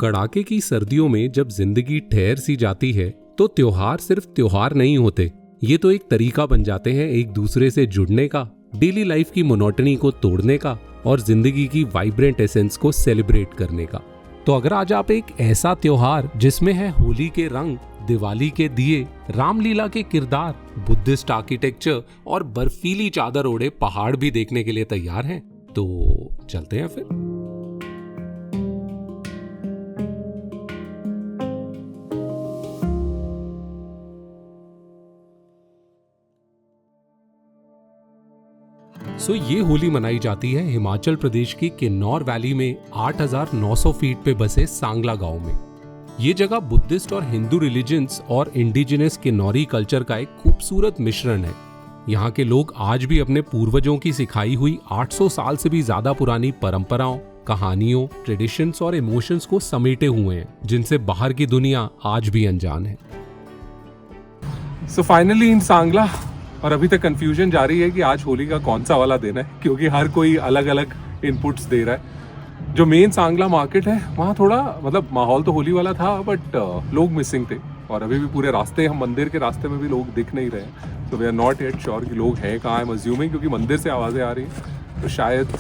कड़ाके की सर्दियों में जब जिंदगी ठहर सी जाती है तो त्योहार सिर्फ त्योहार नहीं होते, ये तो एक तरीका बन जाते हैं एक दूसरे से जुड़ने का, डेली लाइफ की मोनोटनी को तोड़ने का और जिंदगी की वाइब्रेंट एसेंस को सेलिब्रेट करने का। तो अगर आज आप एक ऐसा त्योहार जिसमें है होली के रंग, दिवाली के दिए, रामलीला के किरदार, बुद्धिस्ट आर्किटेक्चर और बर्फीली चादर ओढ़े पहाड़ भी देखने के लिए तैयार हैं, तो चलते हैं फिर। ये होली मनाई जाती है हिमाचल प्रदेश की किन्नौर वैली में 8,900 फीट पे बसे सांगला गांव में। ये जगह बुद्धिस्ट और हिंदू रिलीजन्स और इंडिजिनस किन्नौरी कल्चर का एक खूबसूरत मिश्रण है। यहाँ के लोग आज भी अपने पूर्वजों की सिखाई हुई 800 साल से भी ज्यादा पुरानी परंपराओं, कहानियों, ट्रेडिशंस और इमोशंस को समेटे हुए हैं, जिनसे बाहर की दुनिया आज भी अनजान है। So finally in सांगला, और अभी तक कंफ्यूजन जारी है कि आज होली का कौन सा वाला दिन है, क्योंकि हर कोई अलग अलग इनपुट्स दे रहा है। जो मेन सांगला मार्केट है वहाँ थोड़ा माहौल तो होली वाला था, बट लोग मिसिंग थे और अभी भी पूरे रास्ते, हम मंदिर के रास्ते में भी लोग दिख नहीं रहे हैं। तो we are not yet sure कि लोग हैं कहाँ। आई एम अज्यूमिंग क्योंकि मंदिर से आवाज़ें आ रही हैं तो शायद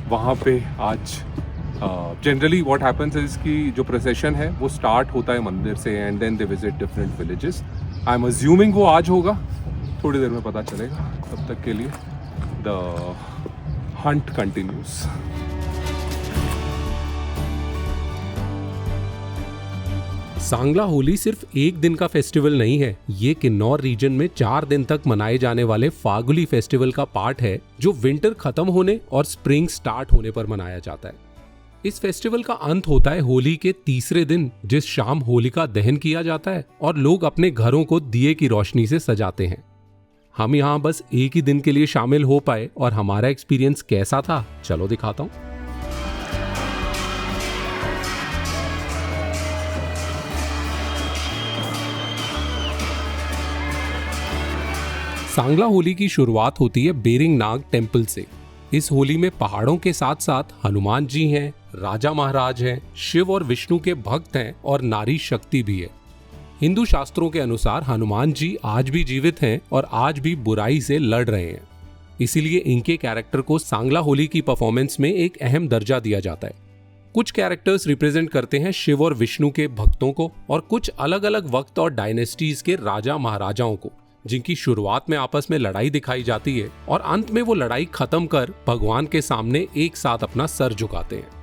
वहाँ पे आज जनरली व्हाट हैपन्स इज कि जो प्रोसेशन है वो स्टार्ट होता है मंदिर से and then they visit different villages. I am assuming वो आज होगा, थोड़ी देर में पता चलेगा। तब तक के लिए the Hunt continues. Sangla Holi सिर्फ एक दिन का फेस्टिवल नहीं है, ये किन्नौर रीजन में 4 दिन तक मनाए जाने वाले फागुली फेस्टिवल का पार्ट है, जो विंटर खत्म होने और स्प्रिंग स्टार्ट होने पर मनाया जाता है। इस फेस्टिवल का अंत होता है होली के तीसरे दिन, जिस शाम होलिका दहन किया जाता है और लोग अपने घरों को दिए की रोशनी से सजाते हैं। हम यहाँ बस एक ही दिन के लिए शामिल हो पाए और हमारा एक्सपीरियंस कैसा था, चलो दिखाता हूँ। सांगला होली की शुरुआत होती है बेरिंग नाग टेम्पल से। इस होली में पहाड़ों के साथ साथ हनुमान जी हैं, राजा महाराज हैं, शिव और विष्णु के भक्त हैं और नारी शक्ति भी है। हिंदू शास्त्रों के अनुसार हनुमान जी आज भी जीवित हैं और आज भी बुराई से लड़ रहे हैं, इसीलिए इनके कैरेक्टर को सांगला होली की परफॉर्मेंस में एक अहम दर्जा दिया जाता है। कुछ कैरेक्टर्स रिप्रेजेंट करते हैं शिव और विष्णु के भक्तों को और कुछ अलग अलग वक्त और डायनेस्टीज के राजा महाराजाओं को, जिनकी शुरुआत में आपस में लड़ाई दिखाई जाती है और अंत में वो लड़ाई खत्म कर भगवान के सामने एक साथ अपना सर झुकाते हैं।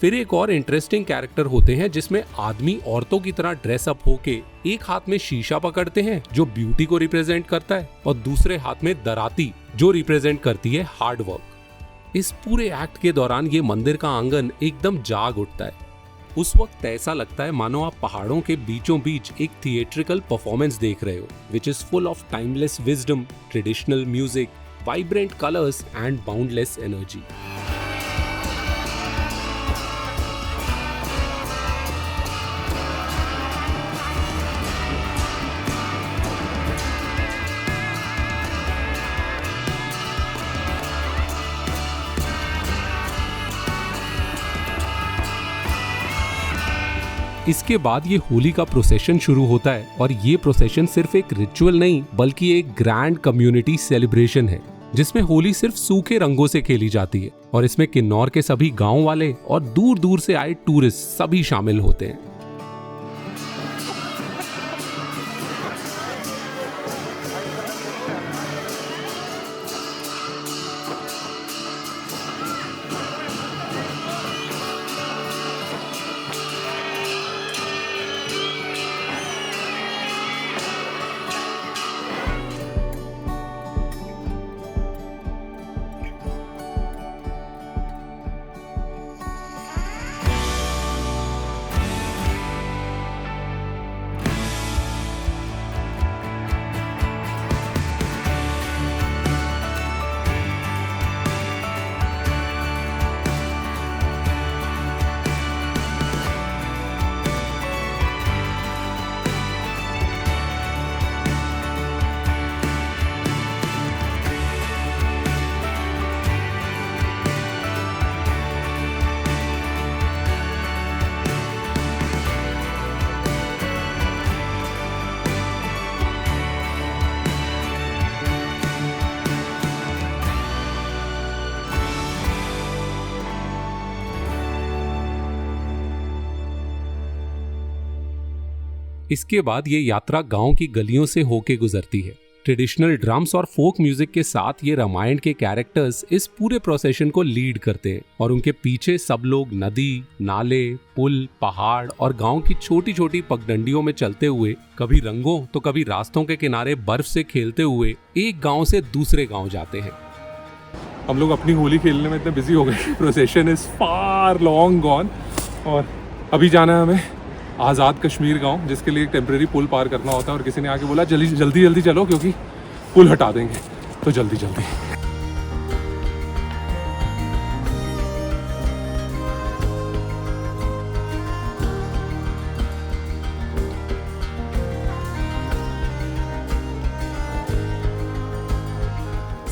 फिर एक और इंटरेस्टिंग कैरेक्टर होते हैं जिसमें आदमी औरतों की तरह ड्रेसअप होके एक हाथ में शीशा पकड़ते हैं जो ब्यूटी को रिप्रेजेंट करता है और दूसरे हाथ में दराती जो रिप्रेजेंट करती है हार्ड वर्क। इस पूरे एक्ट के दौरान ये मंदिर का आंगन एकदम जाग उठता है। उस वक्त ऐसा लगता है मानो आप पहाड़ों के बीचों बीच एक थिएट्रिकल परफॉर्मेंस देख रहे हो, which is full of timeless wisdom, traditional music, vibrant colours and boundless energy. इसके बाद ये होली का प्रोसेशन शुरू होता है और ये प्रोसेशन सिर्फ एक रिचुअल नहीं बल्कि एक ग्रैंड कम्युनिटी सेलिब्रेशन है, जिसमें होली सिर्फ सूखे रंगों से खेली जाती है और इसमें किन्नौर के सभी गांव वाले और दूर दूर से आए टूरिस्ट सभी शामिल होते हैं। इसके बाद ये यात्रा गांव की गलियों से होके गुजरती है। ट्रेडिशनल ड्रम्स और फोक म्यूजिक के साथ ये रामायण के कैरेक्टर्स इस पूरे प्रोसेशन को लीड करते हैं और उनके पीछे सब लोग नदी, नाले, पुल, पहाड़ और गांव की छोटी छोटी पगडंडियों में चलते हुए कभी रंगों तो कभी रास्तों के किनारे बर्फ से खेलते हुए एक गांव से दूसरे गांव जाते हैं। हम लोग अपनी होली खेलने में इतने बिजी हो गए, procession is far long gone. और अभी जाना है हमें आज़ाद कश्मीर गांव, जिसके लिए एक टेम्प्रेरी पुल पार करना होता है। और किसी ने आके बोला जल्दी जल्दी जल्दी चलो क्योंकि पुल हटा देंगे, तो जल्दी जल्दी।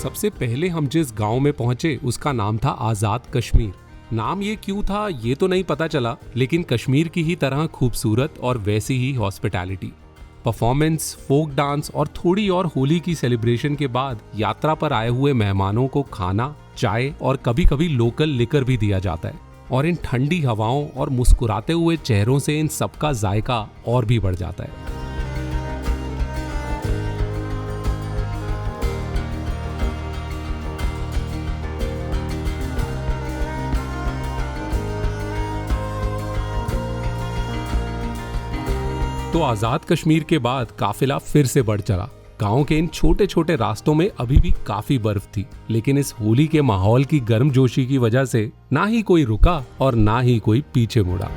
सबसे पहले हम जिस गांव में पहुंचे उसका नाम था आज़ाद कश्मीर। नाम ये क्यों था ये तो नहीं पता चला, लेकिन कश्मीर की ही तरह खूबसूरत और वैसी ही हॉस्पिटैलिटी। परफॉर्मेंस, फोक डांस और थोड़ी और होली की सेलिब्रेशन के बाद यात्रा पर आए हुए मेहमानों को खाना, चाय और कभी कभी लोकल लिकर भी दिया जाता है। और इन ठंडी हवाओं और मुस्कुराते हुए चेहरों से इन सबका जायका और भी बढ़ जाता है। तो आज़ाद कश्मीर के बाद काफिला फिर से बढ़ चला। गांव के इन छोटे छोटे रास्तों में अभी भी काफी बर्फ थी, लेकिन इस होली के माहौल की गर्मजोशी की वजह से ना ही कोई रुका और ना ही कोई पीछे मुड़ा।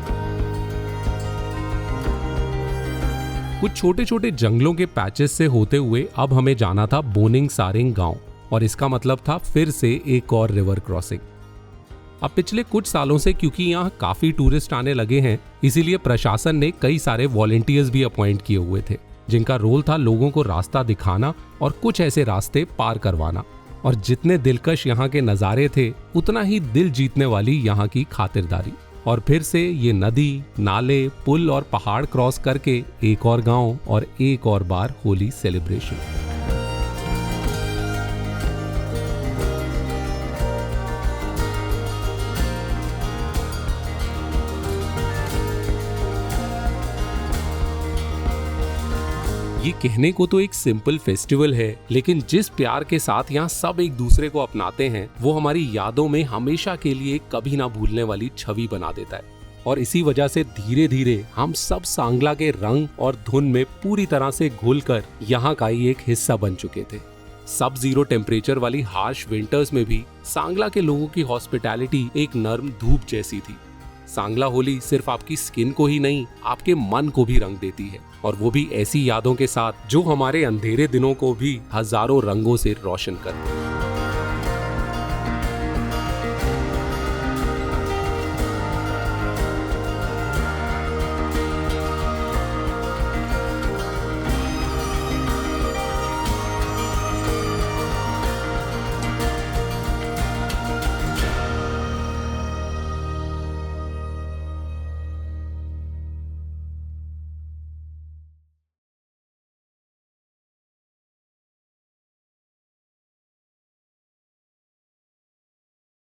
कुछ छोटे छोटे जंगलों के पैचेस से होते हुए अब हमें जाना था बोनिंग सारिंग गांव, और इसका मतलब था फिर से एक और रिवर क्रॉसिंग। अब पिछले कुछ सालों से क्योंकि यहाँ काफी टूरिस्ट आने लगे हैं, इसीलिए प्रशासन ने कई सारे वॉलेंटियर्स भी अपॉइंट किए हुए थे, जिनका रोल था लोगों को रास्ता दिखाना और कुछ ऐसे रास्ते पार करवाना। और जितने दिलकश यहाँ के नज़ारे थे, उतना ही दिल जीतने वाली यहाँ की खातिरदारी। और फिर से ये नदी, नाले, पुल और पहाड़ क्रॉस करके एक और गांव और एक और बार होली सेलिब्रेशन। ये कहने को तो एक सिंपल फेस्टिवल है, लेकिन जिस प्यार के साथ यहाँ सब एक दूसरे को अपनाते हैं, वो हमारी यादों में हमेशा के लिए कभी ना भूलने वाली छवि बना देता है। और इसी वजह से धीरे धीरे हम सब सांगला के रंग और धुन में पूरी तरह से घुलकर यहाँ का ही एक हिस्सा बन चुके थे। सब जीरो टेम्परेचर वाली हार्श विंटर्स में भी सांगला के लोगों की हॉस्पिटैलिटी एक नर्म धूप जैसी थी। सांगला होली सिर्फ आपकी स्किन को ही नहीं, आपके मन को भी रंग देती है, और वो भी ऐसी यादों के साथ जो हमारे अंधेरे दिनों को भी हजारों रंगों से रोशन करती है।